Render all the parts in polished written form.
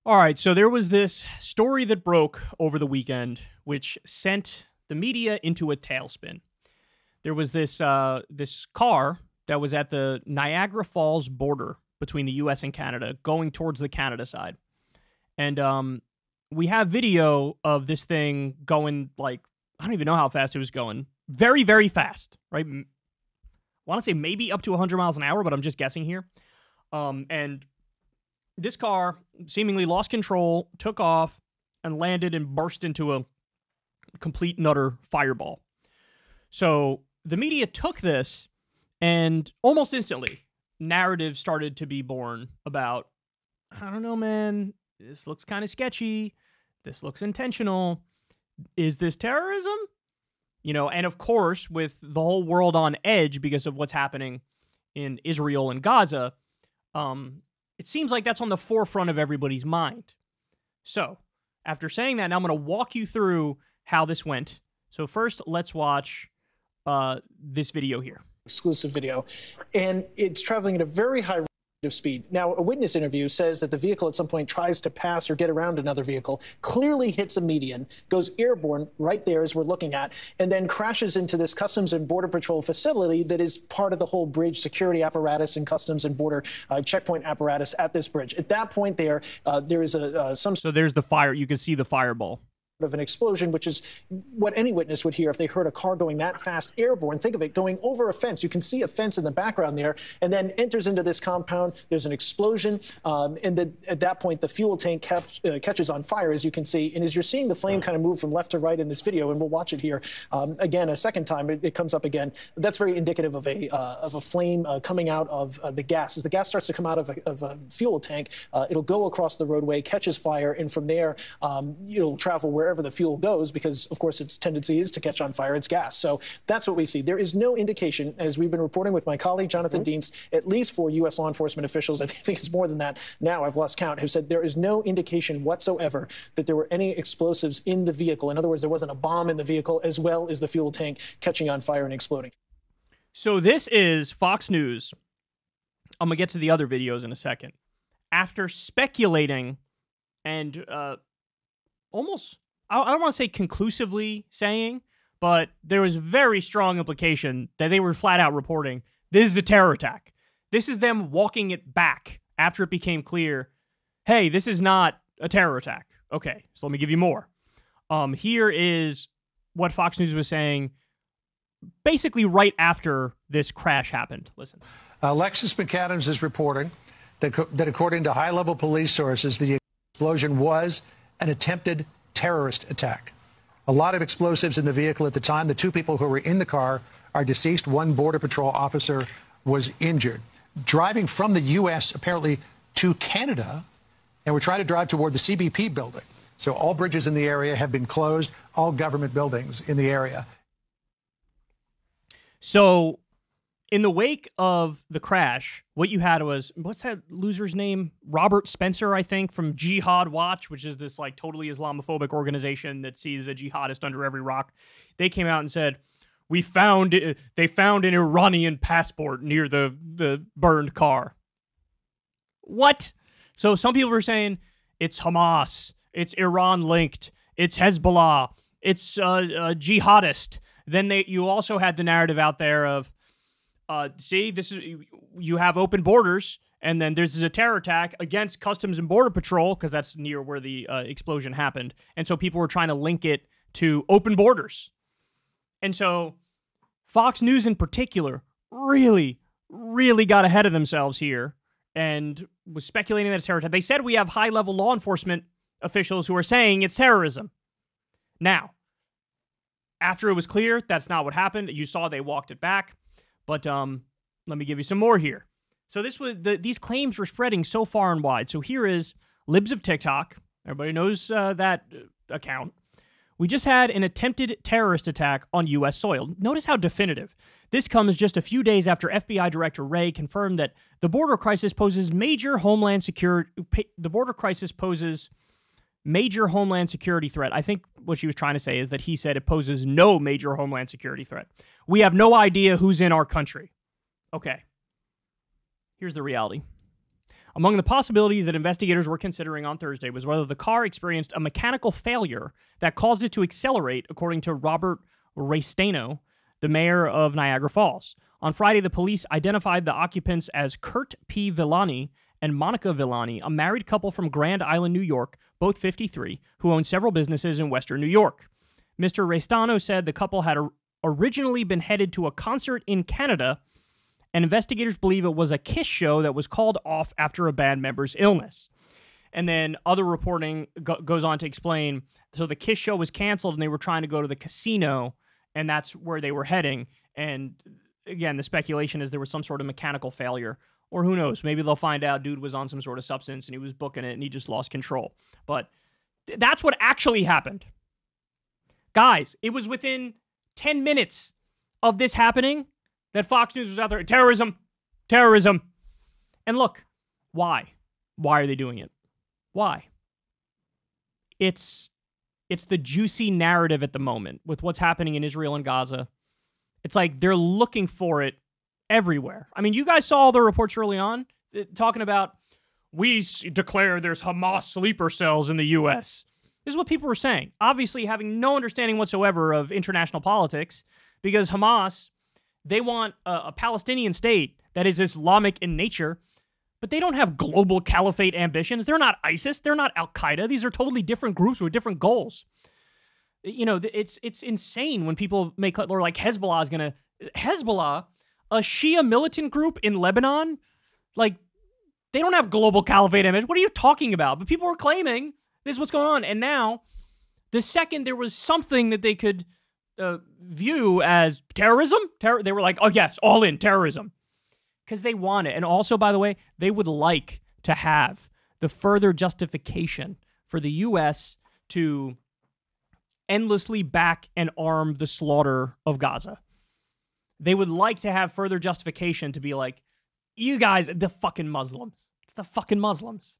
All right, so there was this story that broke over the weekend, which sent the media into a tailspin. There was this car that was at the Niagara Falls border between the U.S. and Canada, going towards the Canada side, and we have video of this thing going like I don't even know how fast it was going, very very fast, right? I want to say maybe up to 100 miles an hour, but I'm just guessing here, and this car seemingly lost control, took off, and landed and burst into a complete and utter fireball. So the media took this, and almost instantly, narratives started to be born about, I don't know, man, this looks kind of sketchy. This looks intentional. Is this terrorism? You know, and of course, with the whole world on edge because of what's happening in Israel and Gaza, it seems like that's on the forefront of everybody's mind. So, after saying that, now I'm going to walk you through how this went. So first, let's watch this video here. Exclusive video. And it's traveling at a very high rate of speed. Now, a witness interview says that the vehicle at some point tries to pass or get around another vehicle, clearly hits a median, goes airborne right there as we're looking at, and then crashes into this Customs and Border Patrol facility that is part of the whole bridge security apparatus and Customs and Border checkpoint apparatus at this bridge. At that point there is So there's the fire. You can see the fireball of an explosion, which is what any witness would hear if they heard a car going that fast airborne. Think of it going over a fence. You can see a fence in the background there, and then enters into this compound. There's an explosion, and at that point, the fuel tank catches on fire, as you can see. And as you're seeing the flame kind of move from left to right in this video, and we'll watch it here again a second time, it comes up again. That's very indicative of a flame coming out of the gas. As the gas starts to come out of a fuel tank, it'll go across the roadway, catches fire, and from there, it'll travel wherever the fuel goes, because of course its tendency is to catch on fire. It's gas. So that's what we see. There is no indication, as we've been reporting with my colleague Jonathan Dienst, at least for U.S. law enforcement officials, I think it's more than that now, I've lost count, have said there is no indication whatsoever that there were any explosives in the vehicle. In other words, there wasn't a bomb in the vehicle, as well as the fuel tank catching on fire and exploding. So this is Fox News. I'm going to get to the other videos in a second. After speculating and almost, I don't want to say conclusively saying, but there was very strong implication that they were flat out reporting this is a terror attack. This is them walking it back after it became clear, hey, this is not a terror attack. Okay, so let me give you more. Here is what Fox News was saying basically right after this crash happened. Listen. Alexis McAdams is reporting that according to high-level police sources, the explosion was an attempted terrorist attack. A lot of explosives in the vehicle at the time. The two people who were in the car are deceased. One Border Patrol officer was injured. Driving from the U.S. apparently to Canada, and we're trying to drive toward the CBP building. So all bridges in the area have been closed, all government buildings in the area. So in the wake of the crash, what you had was, what's that loser's name? Robert Spencer, I think, from Jihad Watch, which is this like totally Islamophobic organization that sees a jihadist under every rock. They came out and said, they found an Iranian passport near the burned car. What? So some people were saying it's Hamas, it's Iran linked, it's Hezbollah, it's jihadist. Then you also had the narrative out there of, see, this is, you have open borders, and then there's a terror attack against Customs and Border Patrol, because that's near where the explosion happened. And so people were trying to link it to open borders. And so Fox News in particular really, really got ahead of themselves here and was speculating that it's terror attack. They said we have high-level law enforcement officials who are saying it's terrorism. Now, after it was clear that's not what happened, you saw they walked it back. But let me give you some more here. So these claims were spreading so far and wide. So here is Libs of TikTok. Everybody knows that account. We just had an attempted terrorist attack on U.S. soil. Notice how definitive. This comes just a few days after FBI Director Wray confirmed that the border crisis poses major homeland security. The border crisis poses major homeland security threat. I think what she was trying to say is that he said it poses no major homeland security threat. We have no idea who's in our country. Okay. Here's the reality. Among the possibilities that investigators were considering on Thursday was whether the car experienced a mechanical failure that caused it to accelerate, according to Robert Restano, the mayor of Niagara Falls. On Friday, the police identified the occupants as Kurt P. Villani and Monica Villani, a married couple from Grand Island, New York, both 53, who own several businesses in western New York. Mr. Restano said the couple had originally been headed to a concert in Canada, and investigators believe it was a Kiss show that was called off after a band member's illness. And then other reporting goes on to explain, so the Kiss show was canceled and they were trying to go to the casino, and that's where they were heading. And again, the speculation is there was some sort of mechanical failure. Or who knows, maybe they'll find out dude was on some sort of substance and he was booking it and he just lost control. But that's what actually happened. Guys, it was within 10 minutes of this happening that Fox News was out there. Terrorism. Terrorism. And look, why? Why are they doing it? Why? It's the juicy narrative at the moment with what's happening in Israel and Gaza. It's like they're looking for it everywhere. I mean, you guys saw all the reports early on talking about, we declare there's Hamas sleeper cells in the U.S. This is what people were saying. Obviously, having no understanding whatsoever of international politics, because Hamas, they want a Palestinian state that is Islamic in nature, but they don't have global caliphate ambitions. They're not ISIS. They're not Al-Qaeda. These are totally different groups with different goals. You know, it's insane when people make, or like Hezbollah is going to... Hezbollah, a Shia militant group in Lebanon, like, they don't have global caliphate image. What are you talking about? But people were claiming this is what's going on. And now, the second there was something that they could view as terrorism, they were like, oh yes, all in terrorism. Because they want it. And also, by the way, they would like to have the further justification for the U.S. to endlessly back and arm the slaughter of Gaza. They would like to have further justification to be like, you guys, the fucking Muslims. It's the fucking Muslims.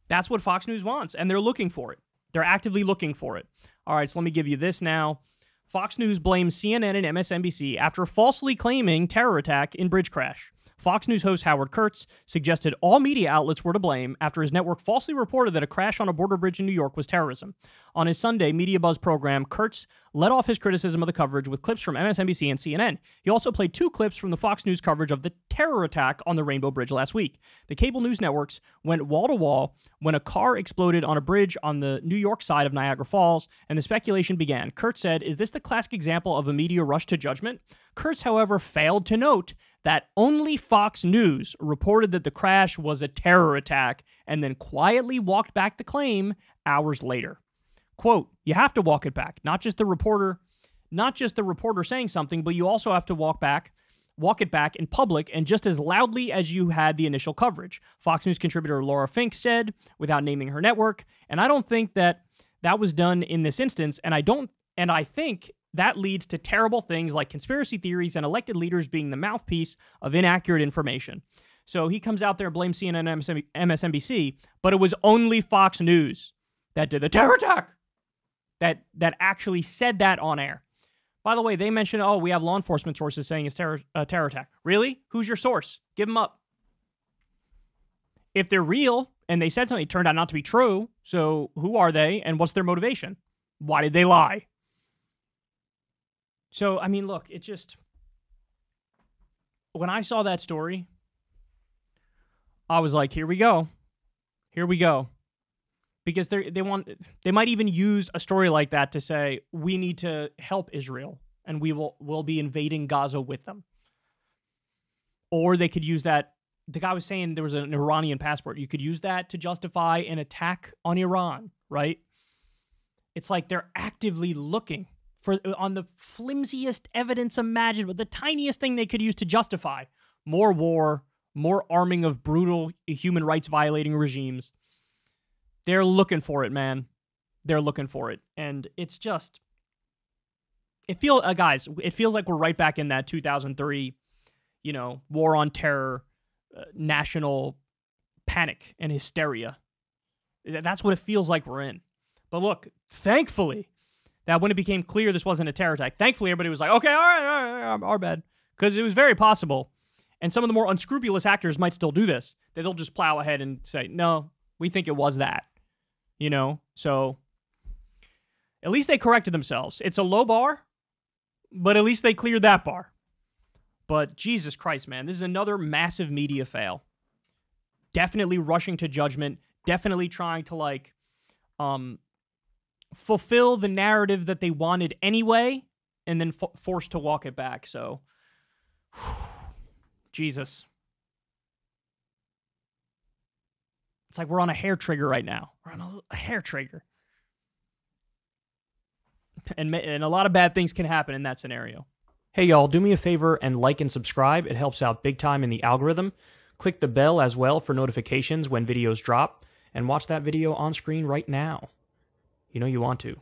That's what Fox News wants, and they're looking for it. They're actively looking for it. All right, so let me give you this now. Fox News blames CNN and MSNBC after falsely claiming terror attack in bridge crash. Fox News host Howard Kurtz suggested all media outlets were to blame after his network falsely reported that a crash on a border bridge in New York was terrorism. On his Sunday Media Buzz program, Kurtz led off his criticism of the coverage with clips from MSNBC and CNN. He also played 2 clips from the Fox News coverage of the terror attack on the Rainbow Bridge last week. The cable news networks went wall-to-wall when a car exploded on a bridge on the New York side of Niagara Falls, and the speculation began. Kurtz said, "Is this the classic example of a media rush to judgment?" Kurtz, however, failed to note that only Fox News reported that the crash was a terror attack and then quietly walked back the claim hours later. Quote, you have to walk it back. Not just the reporter saying something, but you also have to walk it back in public and just as loudly as you had the initial coverage. Fox News contributor Laura Fink said, without naming her network, and I don't think that was done in this instance, and I think that leads to terrible things like conspiracy theories and elected leaders being the mouthpiece of inaccurate information. So he comes out there and blames CNN and MSNBC, but it was only Fox News that did the terror attack, that actually said that on air. By the way, they mentioned, oh, we have law enforcement sources saying it's terror attack. Really? Who's your source? Give them up. If they're real and they said something, it turned out not to be true, so who are they and what's their motivation? Why did they lie? So, I mean, look, it just... When I saw that story, I was like, here we go. Here we go. Because they might even use a story like that to say, we need to help Israel, and we'll be invading Gaza with them. Or they could use that... The guy was saying there was an Iranian passport. You could use that to justify an attack on Iran, right? It's like they're actively looking on the flimsiest evidence imaginable, the tiniest thing they could use to justify more war, more arming of brutal human rights violating regimes. They're looking for it, man. They're looking for it. And it's just, guys, it feels like we're right back in that 2003, war on terror, national panic and hysteria. That's what it feels like we're in. But look, thankfully, that when it became clear this wasn't a terror attack, thankfully everybody was like, okay, all right, our bad. Because it was very possible. And some of the more unscrupulous actors might still do this. They'll just plow ahead and say, no, we think it was that. You know? So at least they corrected themselves. It's a low bar, but at least they cleared that bar. But Jesus Christ, man, this is another massive media fail. Definitely rushing to judgment. Definitely trying to, like, fulfill the narrative that they wanted anyway, and then forced to walk it back. So, Jesus. It's like we're on a hair trigger right now. We're on a hair trigger. And a lot of bad things can happen in that scenario. Hey, y'all, do me a favor and like and subscribe. It helps out big time in the algorithm. Click the bell as well for notifications when videos drop. And watch that video on screen right now. You know you want to.